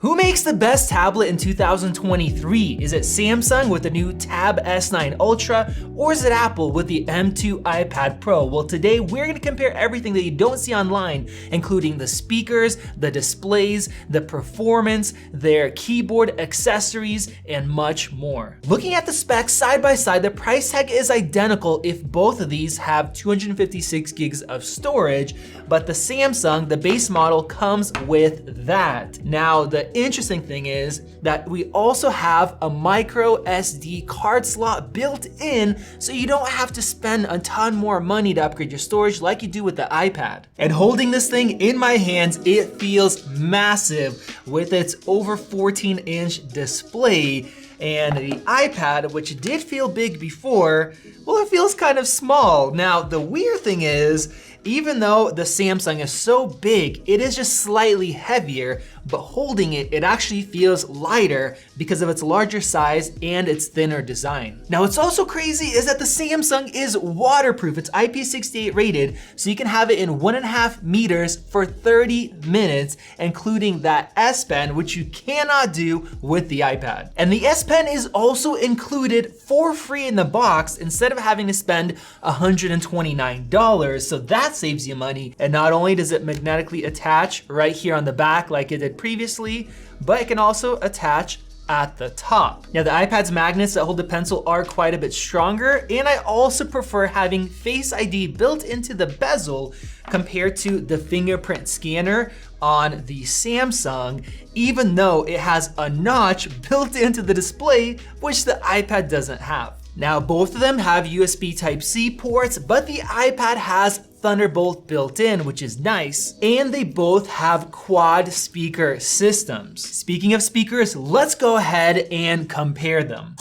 Who makes the best tablet in 2023? Is it Samsung with the new Tab S9 Ultra, or is it Apple with the M2 iPad Pro? Well, today we're gonna compare everything that you don't see online, including the speakers, the displays, the performance, their keyboard accessories, and much more. Looking at the specs side by side, the price tag is identical if both of these have 256 gigs of storage, but the Samsung, the base model, comes with that. Now, the interesting thing is that we also have a micro SD card slot built in, so you don't have to spend a ton more money to upgrade your storage like you do with the iPad. And holding this thing in my hands, it feels massive with its over 14-inch display. And the iPad, which did feel big before, well, it feels kind of small. Now, the weird thing is, even though the Samsung is so big, it is just slightly heavier, but holding it, it actually feels lighter because of its larger size and its thinner design. Now, what's also crazy is that the Samsung is waterproof. It's IP68 rated, so you can have it in 1.5 meters for 30 minutes, including that S Pen, which you cannot do with the iPad. And the S Pen is also included for free in the box instead of having to spend $129, so that saves you money. And not only does it magnetically attach right here on the back like it did previously, but it can also attach at the top. Now, the iPad's magnets that hold the pencil are quite a bit stronger, and I also prefer having Face ID built into the bezel compared to the fingerprint scanner on the Samsung, even though it has a notch built into the display, which the iPad doesn't have. Now, both of them have USB Type-C ports, but the iPad has Thunderbolt built in, which is nice, and they both have quad speaker systems. Speaking of speakers, let's go ahead and compare them.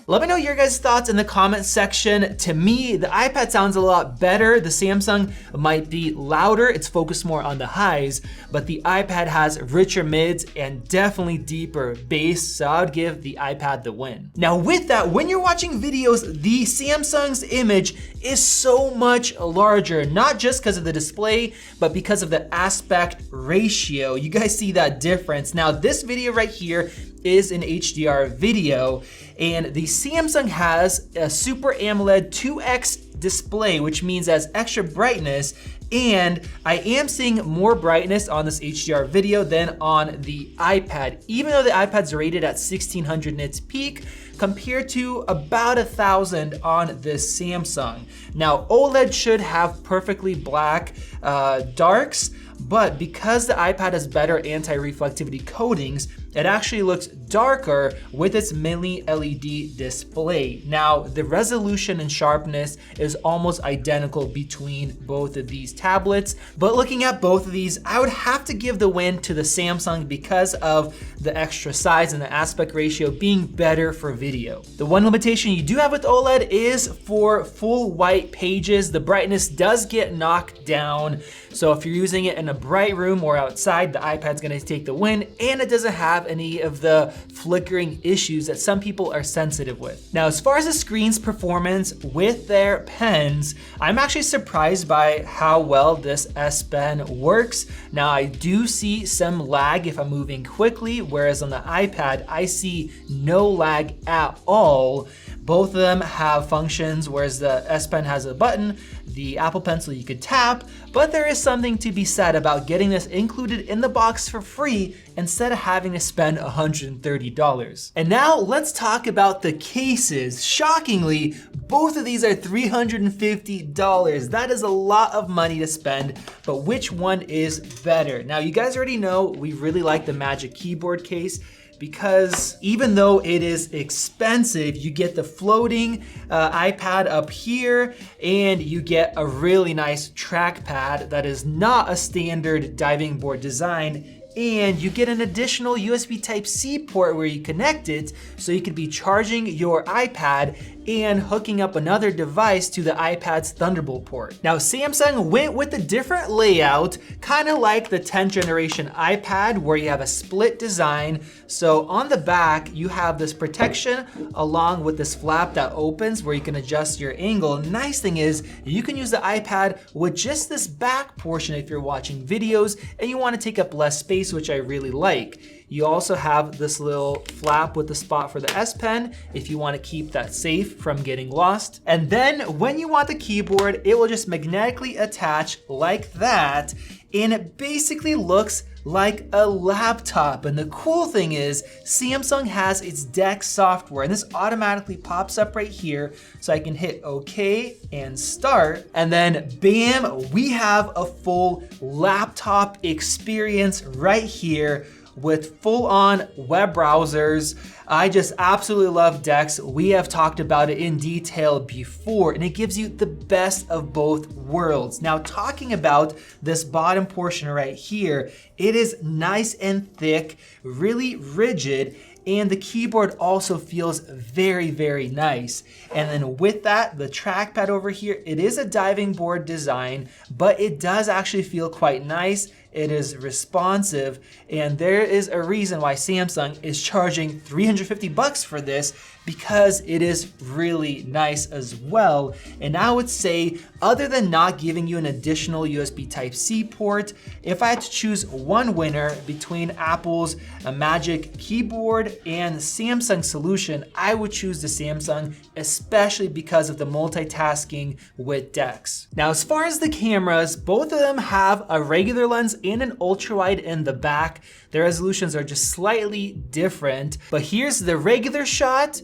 Let me know your guys' thoughts in the comment section. To me, the iPad sounds a lot better. The Samsung might be louder, it's focused more on the highs, but the iPad has richer mids and definitely deeper bass, so I would give the iPad the win. Now with that, when you're watching videos, the Samsung's image is so much larger, not just because of the display, but because of the aspect ratio. You guys see that difference. Now this video right here is an HDR video, and the Samsung has a Super AMOLED 2X display, which means it has extra brightness, and I am seeing more brightness on this HDR video than on the iPad, even though the iPad's rated at 1600 nits peak, compared to about 1000 on this Samsung. Now, OLED should have perfectly black darks, but because the iPad has better anti-reflectivity coatings, it actually looks darker with its mini LED display. Now, the resolution and sharpness is almost identical between both of these tablets, but looking at both of these, I would have to give the win to the Samsung because of the extra size and the aspect ratio being better for video. The one limitation you do have with OLED is for full white pages, the brightness does get knocked down. So if you're using it in a bright room or outside, the iPad's gonna take the win, and it doesn't have any of the flickering issues that some people are sensitive with. Now, as far as the screen's performance with their pens, I'm actually surprised by how well this S Pen works. Now, I do see some lag if I'm moving quickly, whereas on the iPad, I see no lag at all. Both of them have functions, whereas the S Pen has a button, the Apple Pencil you could tap, but there is something to be said about getting this included in the box for free instead of having to spend $130. And now let's talk about the cases. Shockingly, both of these are $350. That is a lot of money to spend, but which one is better? Now, you guys already know we really like the Magic Keyboard case, because even though it is expensive, you get the floating iPad up here, and you get a really nice trackpad that is not a standard diving board design, and you get an additional USB Type-C port where you connect it so you could be charging your iPad and hooking up another device to the iPad's Thunderbolt port. Now, Samsung went with a different layout, kind of like the 10th generation iPad, where you have a split design. So on the back, you have this protection along with this flap that opens where you can adjust your angle. Nice thing is you can use the iPad with just this back portion if you're watching videos and you want to take up less space, which I really like. You also have this little flap with the spot for the S Pen if you want to keep that safe from getting lost. And then when you want the keyboard, it will just magnetically attach like that, and it basically looks like a laptop. And the cool thing is Samsung has its DeX software, and this automatically pops up right here. So I can hit OK and start, and then bam, we have a full laptop experience right here with full-on web browsers. I just absolutely love DeX. We have talked about it in detail before, and it gives you the best of both worlds. Now, talking about this bottom portion right here, it is nice and thick, really rigid, and the keyboard also feels very, very nice. And then with that, the trackpad over here, it is a diving board design, but it does actually feel quite nice. It is responsive, and there is a reason why Samsung is charging $350 for this, because it is really nice as well. And I would say, other than not giving you an additional USB Type-C port, if I had to choose one winner between Apple's Magic Keyboard and Samsung solution, I would choose the Samsung, especially because of the multitasking with DeX. Now, as far as the cameras, both of them have a regular lens and an ultra wide in the back. Their resolutions are just slightly different, but here's the regular shot,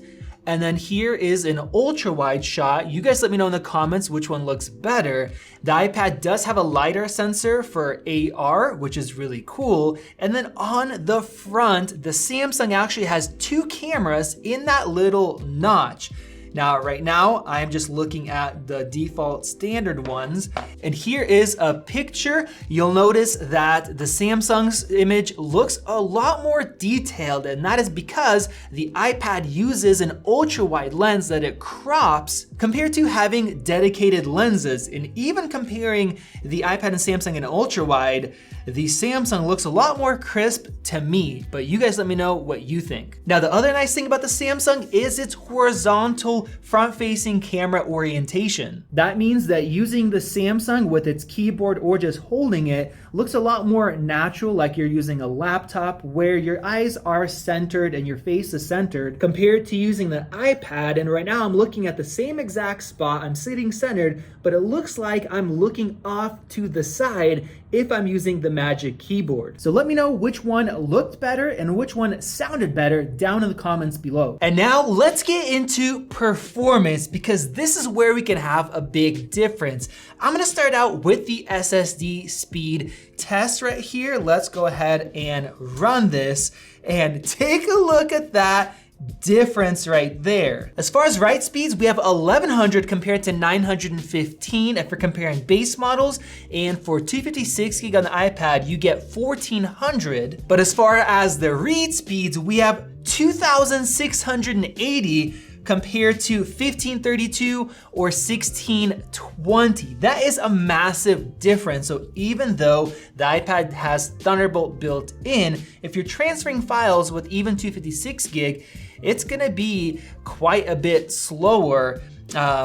and then here is an ultra wide shot. You guys let me know in the comments which one looks better. The iPad does have a LiDAR sensor for AR, which is really cool. And then on the front, the Samsung actually has two cameras in that little notch. Now, right now, I'm just looking at the default standard ones, and here is a picture. You'll notice that the Samsung's image looks a lot more detailed, and that is because the iPad uses an ultra-wide lens that it crops compared to having dedicated lenses. And even comparing the iPad and Samsung in ultra-wide, the Samsung looks a lot more crisp to me, but you guys let me know what you think. Now, the other nice thing about the Samsung is its horizontal front-facing camera orientation. That means that using the Samsung with its keyboard or just holding it looks a lot more natural, like you're using a laptop where your eyes are centered and your face is centered, compared to using the iPad. And right now I'm looking at the same exact spot, I'm sitting centered, but it looks like I'm looking off to the side if I'm using the Magic Keyboard. So let me know which one looked better and which one sounded better down in the comments below. And now let's get into performance, because this is where we can have a big difference. I'm gonna start out with the SSD Speed Test right here. Let's go ahead and run this and take a look at that difference right there. As far as write speeds, we have 1100 compared to 915 if we're comparing base models, and for 256 gig on the iPad, you get 1400. But as far as the read speeds, we have 2680 compared to 1532 or 1620. That is a massive difference. So even though the iPad has Thunderbolt built in, if you're transferring files with even 256 gig, it's gonna be quite a bit slower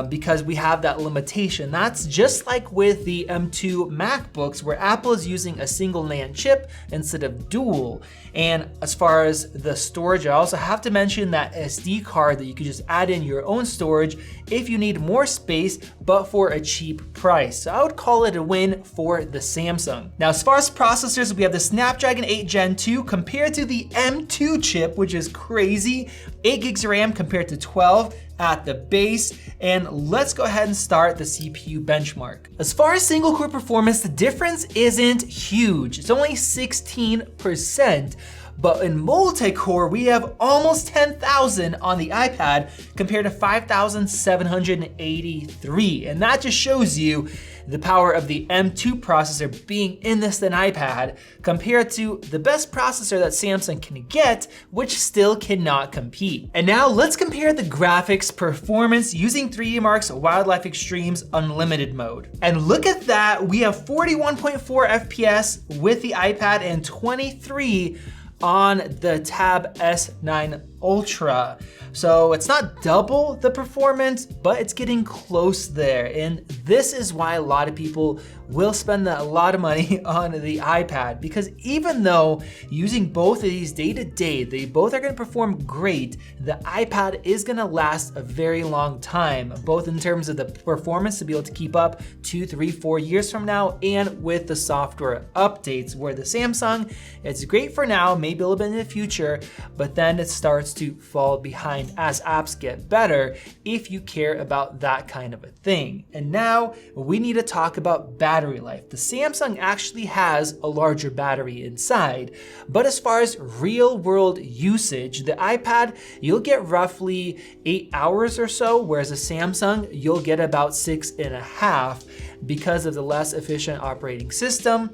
because we have that limitation. That's just like with the M2 MacBooks, where Apple is using a single NAND chip instead of dual. And as far as the storage, I also have to mention that SD card that you can just add in your own storage if you need more space, but for a cheap price. So I would call it a win for the Samsung. Now, as far as processors, we have the Snapdragon 8 Gen 2 compared to the M2 chip, which is crazy. 8 gigs of RAM compared to 12 at the base. And let's go ahead and start the CPU benchmark. As far as single core performance, the difference isn't huge. It's only 16%. But in multi-core, we have almost 10,000 on the iPad compared to 5,783. And that just shows you the power of the M2 processor being in this than iPad compared to the best processor that Samsung can get, which still cannot compete. And now let's compare the graphics performance using 3D Mark's Wildlife Extreme's Unlimited mode. And look at that, we have 41.4 FPS with the iPad and 23 on the Tab S9 Ultra. So it's not double the performance, but it's getting close there. And this is why a lot of people will spend a lot of money on the iPad, because even though using both of these day to day, they both are gonna perform great, the iPad is gonna last a very long time, both in terms of the performance to be able to keep up 2, 3, 4 years from now, and with the software updates, where the Samsung, it's great for now, maybe a little bit in the future, but then it starts to fall behind as apps get better if you care about that kind of a thing. And now we need to talk about battery life. The Samsung actually has a larger battery inside, but as far as real world usage, the iPad, you'll get roughly 8 hours or so, whereas the Samsung, you'll get about 6.5 because of the less efficient operating system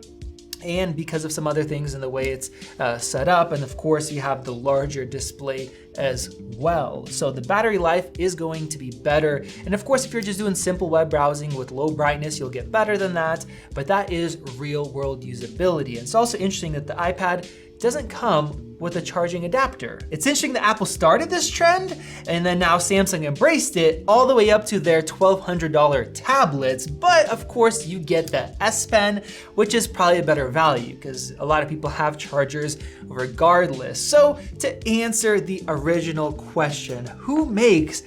and because of some other things in the way it's set up. And of course, you have the larger display as well. So the battery life is going to be better. And of course, if you're just doing simple web browsing with low brightness, you'll get better than that, but that is real world usability. And it's also interesting that the iPad doesn't come with a charging adapter. It's interesting that Apple started this trend and then now Samsung embraced it all the way up to their $1,200 tablets. But of course you get the S Pen, which is probably a better value because a lot of people have chargers regardless. So to answer the original question, who makes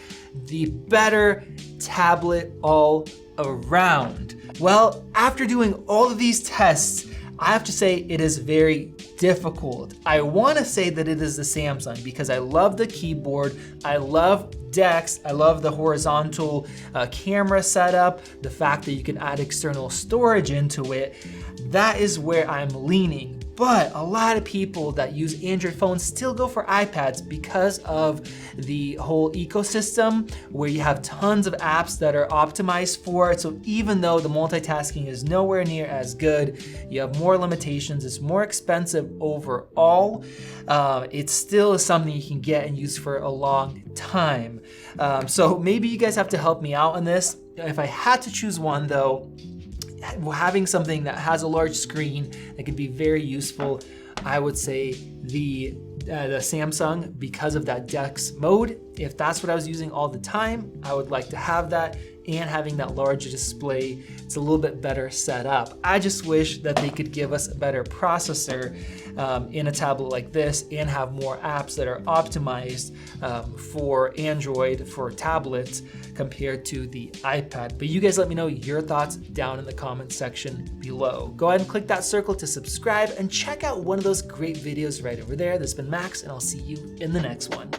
the better tablet all around? Well, after doing all of these tests, I have to say it is very difficult. I want to say that it is the Samsung because I love the keyboard, I love DeX, I love the horizontal camera setup, the fact that you can add external storage into it. That is where I'm leaning. But a lot of people that use Android phones still go for iPads because of the whole ecosystem where you have tons of apps that are optimized for it. So even though the multitasking is nowhere near as good, you have more limitations, it's more expensive overall, it still is something you can get and use for a long time. So maybe you guys have to help me out on this. If I had to choose one though, having something that has a large screen that could be very useful, I would say the Samsung because of that DeX mode. If that's what I was using all the time, I would like to have that, and having that larger display, it's a little bit better set up. I just wish that they could give us a better processor in a tablet like this and have more apps that are optimized for Android, for tablets, compared to the iPad. But you guys let me know your thoughts down in the comment section below. Go ahead and click that circle to subscribe and check out one of those great videos right over there. This has been Max, and I'll see you in the next one.